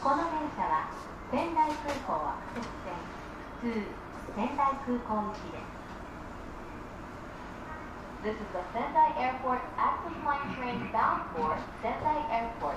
この電車は仙台空港アクセス線2仙台空港行きです。This is the Sendai Airport Access Line train bound for Sendai Airport.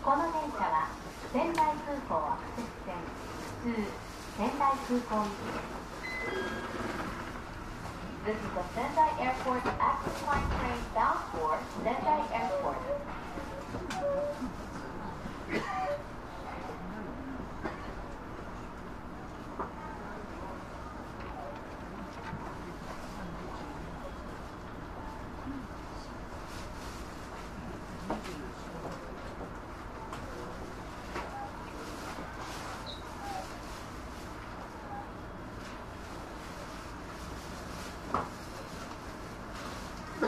この電車は仙台空港アクセス線2仙台空港行きです。This is the Sendai Airport Access Line train bound for Sendai Airport. こ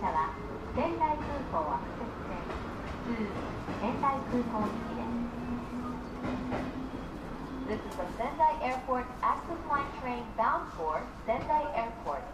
車は仙台空港アクセス線通仙台空港行きです。This is the Sendai Airport Access Line train bound for Sendai Airport.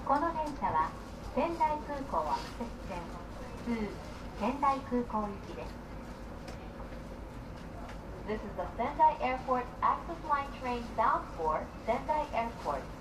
この電車は仙台空港アクセス線通仙台空港行きです。This is the Sendai Airport Access Line train bound for Sendai Airport. 「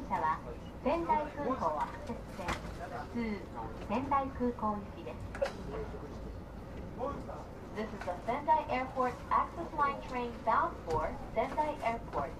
車は仙台空港アクセス線2仙台空港行きです。This is the Sendai Airport Access Line train bound for Sendai Airport.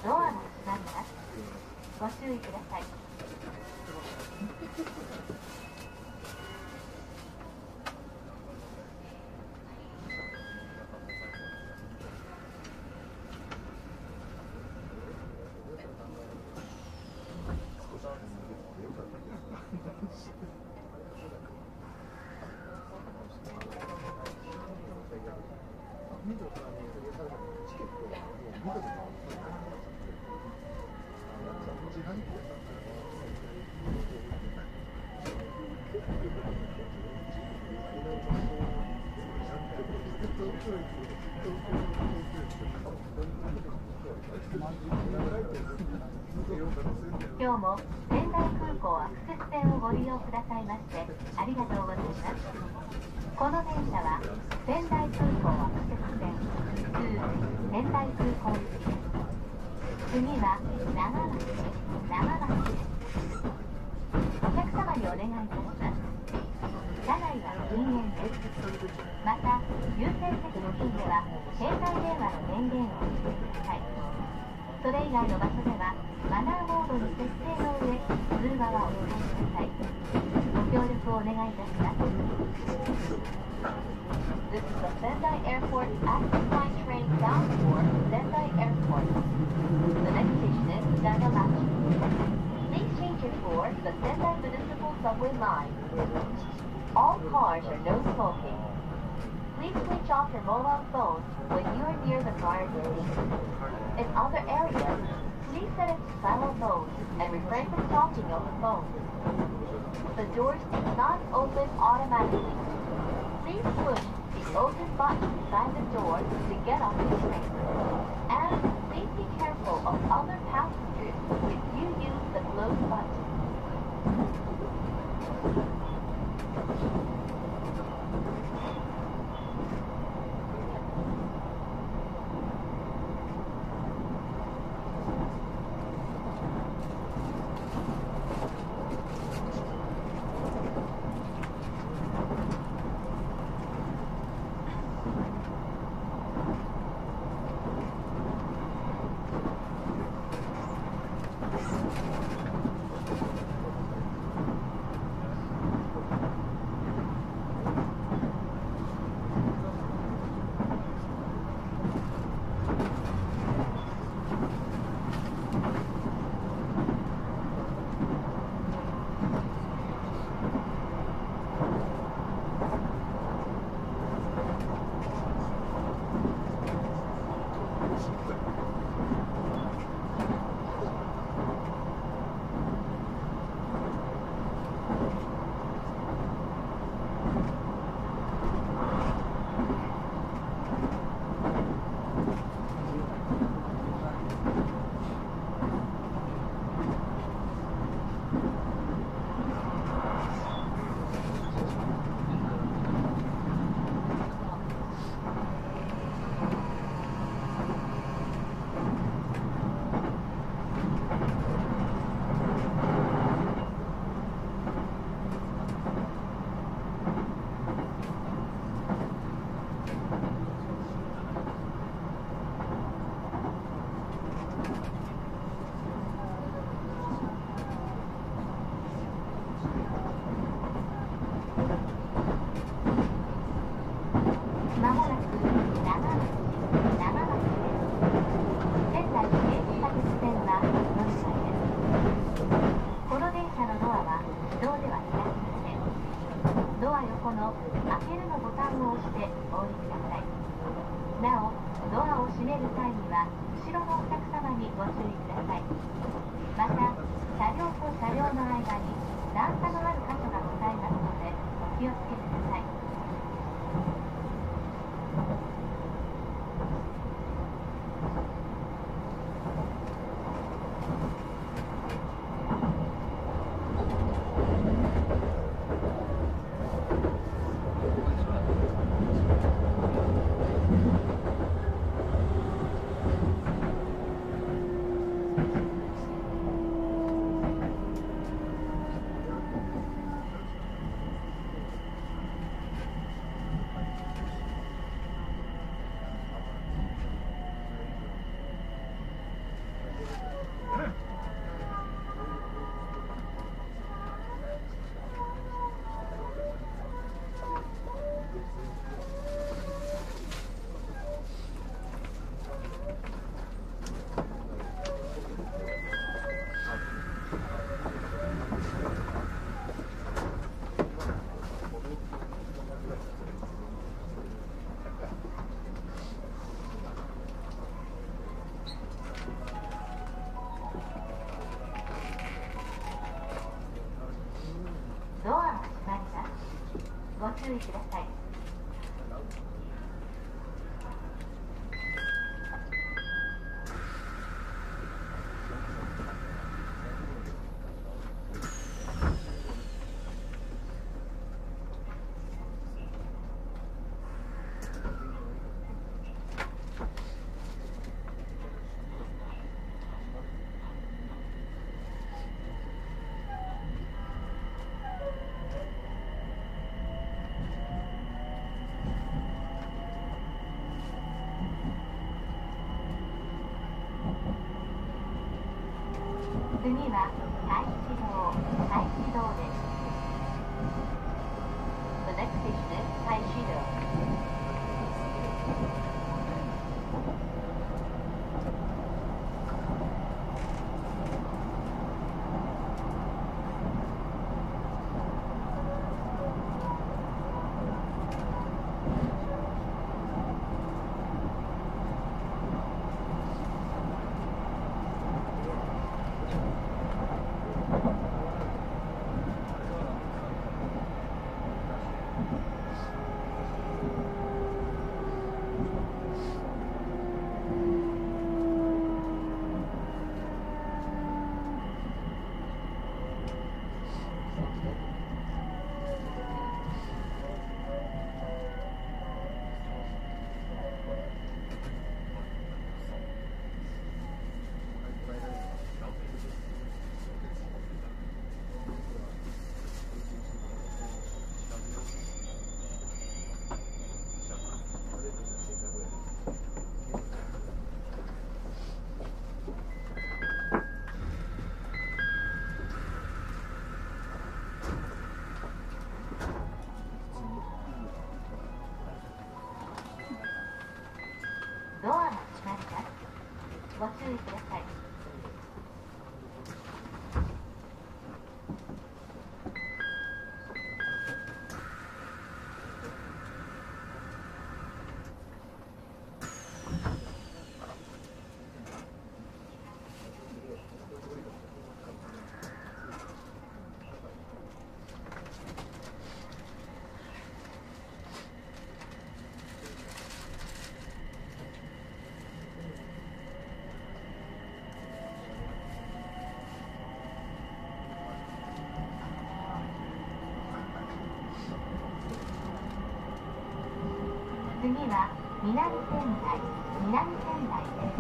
ドアが閉まります。ご注意ください。今日も仙台空港アクセス線をご利用くださいましてありがとうございます。この電車は仙台空港アクセス線2仙台空港行きです。次は長町です。お客様にお願いいたします。車内は禁煙です。また優先席付近では携帯電話の電源を押してください。それ以外の場所ではマナーモードに設定の上通話はお控えください。ご協力をお願いいたします。This is the Sendai Airport Access Line train bound for Sendai Airport. The next station is Nagamachi. Please change it for the Sendai Municipal Subway Line. All cars are no smoking. Please switch off your mobile phone when you are near the car gate. In other areas, please set it to silent mode and refrain from talking on the phone. The doors do not open automatically. Please push the open button beside the door to get off the train. And please be careful of other passengers if you use the close button. まもなく長町です。仙台市営地下鉄線は乗り換えです。この電車のドアは自動では開きません。ドア横の開けるのボタンを押してお降りください。なお、ドアを閉める際には後ろのお客様にご注意ください。また、車両と車両の間に段差のある箇所がございますのでお気をつけください。ドアが閉まります。ご注意ください。次は太子堂です。The next station is 太子堂。ドアが閉まります。ご注意ください。次は南仙台です。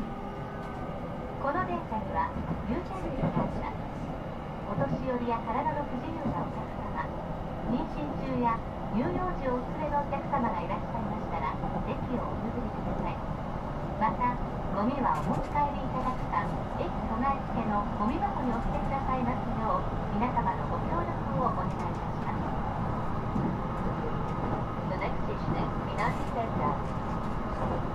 この電車には優先席があります。お年寄りや体の不自由なお客様、妊娠中や乳幼児をお連れのお客様がいらっしゃいましたら席をお譲りください。またゴミはお持ち帰りいただくか駅備え付けのゴミ箱にお捨てくださいますよう皆様のご協力をお願いいたします。The next station is Minami Sendai.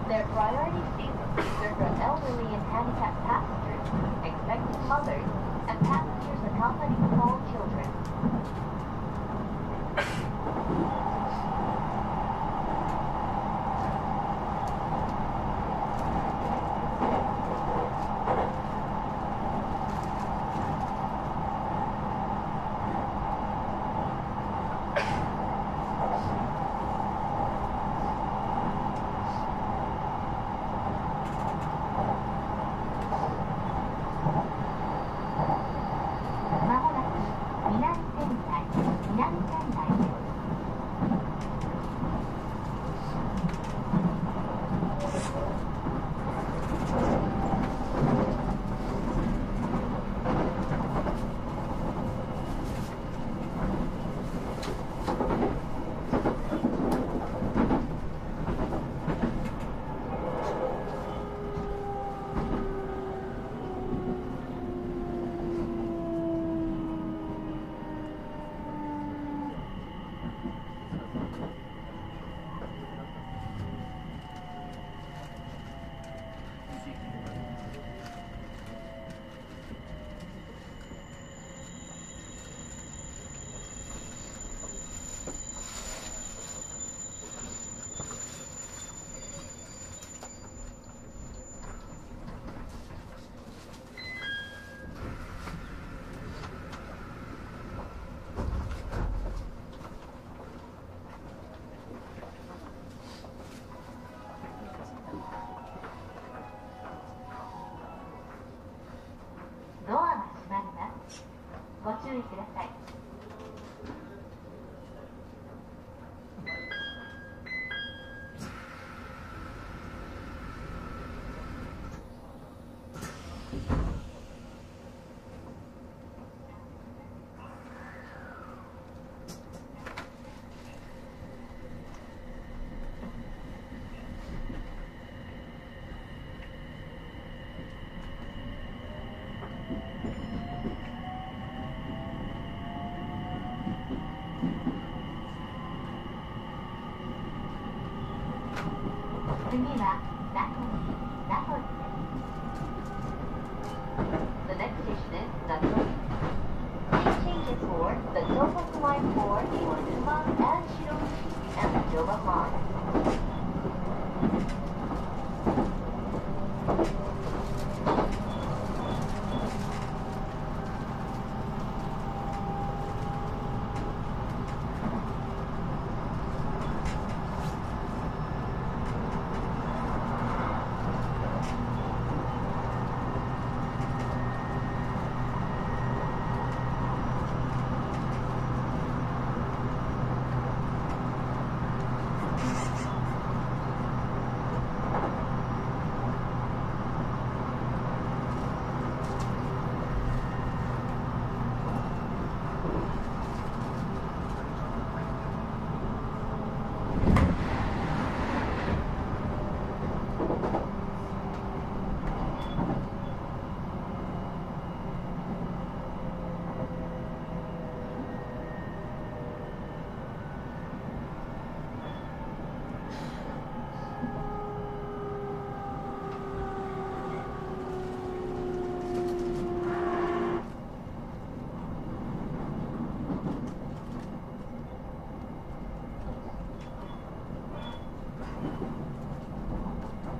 Their priority status reserved for elderly and handicapped passengers, expectant mothers, and passengers accompanying small children. ご注意ください。次は名取です。The next station is Natori. Please change it for the Tohoku Line for Iwanuma and Shiroishi and the Joba Line.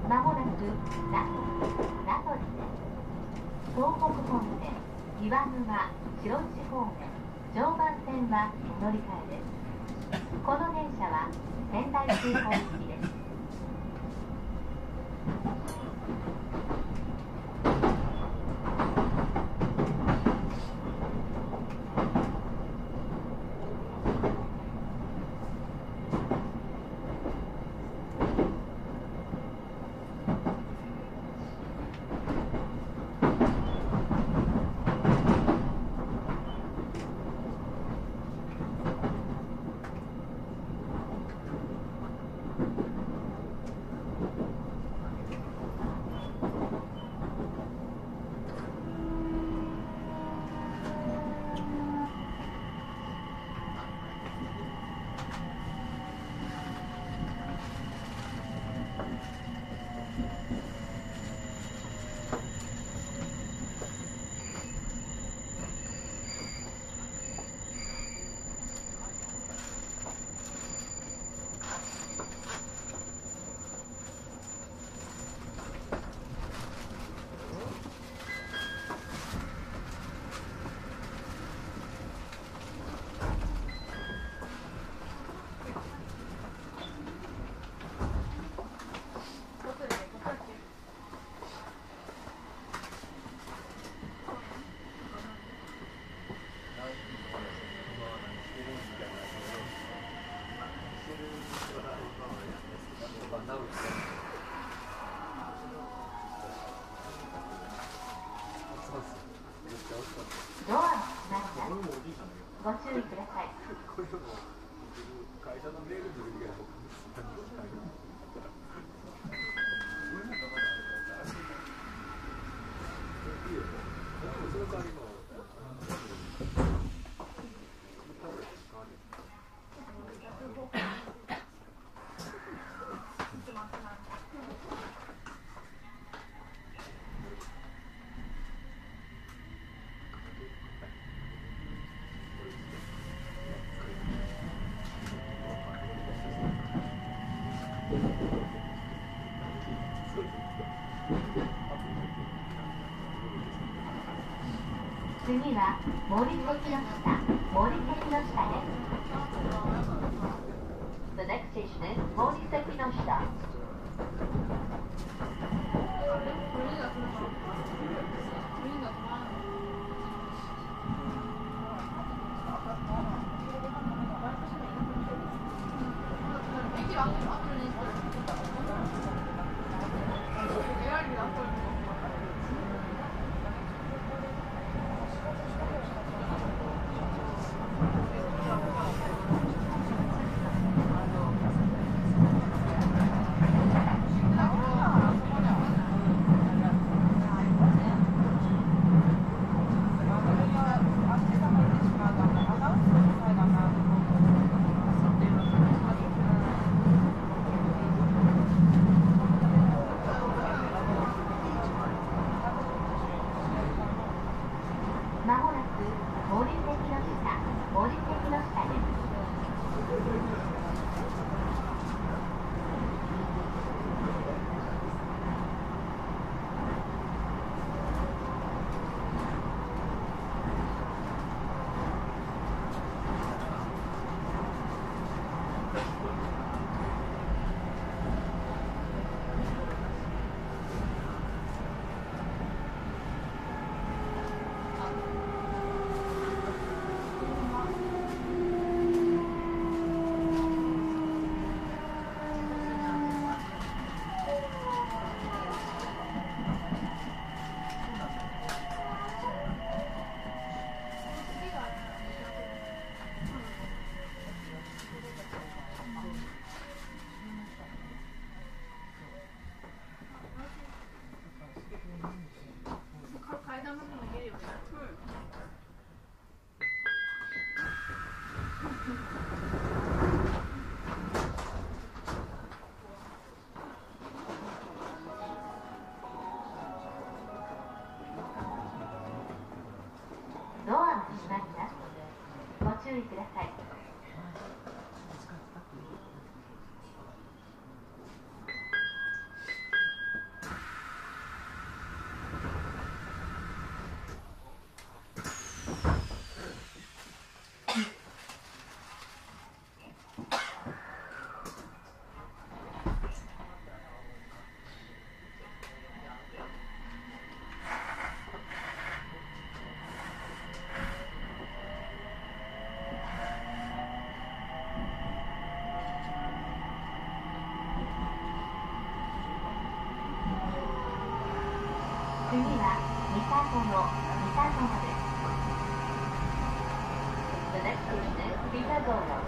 まもなく名取です。東北本線岩沼白石方面常磐線はお乗り換えです。この電車は仙台空港行きです。次は森関の下、森関の下です。The next station is 森関の下。まもなく森関の下、森関の下です。ドアが閉まります。ご注意ください。次は三田園です。The next station is 三田園。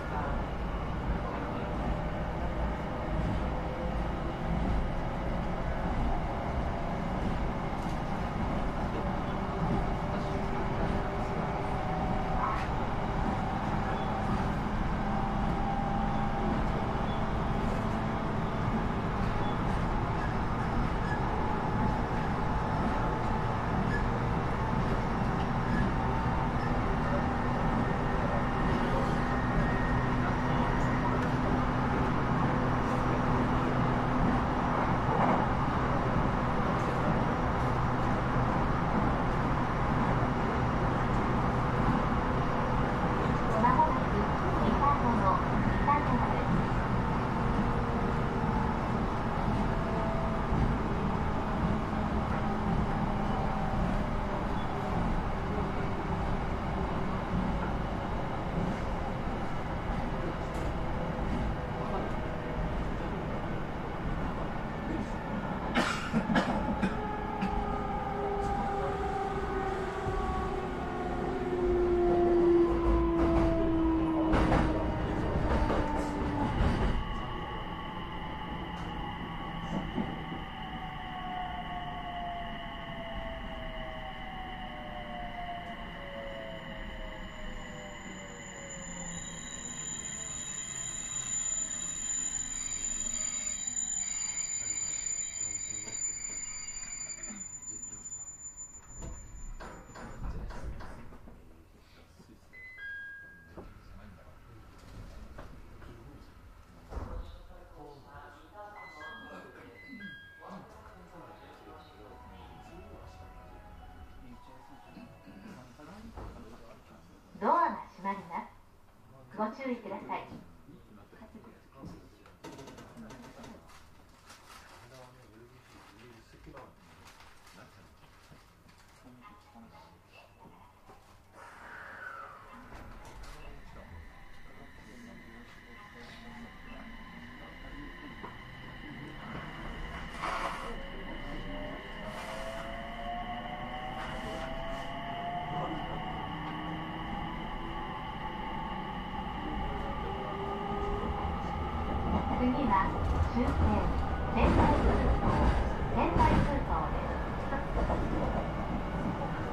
注意ください。次は終点仙台空港です。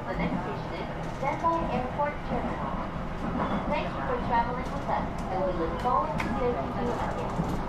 The next station is Sendai Airport Terminal. Thank you for traveling with us, and we look forward to serving you again.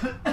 フッ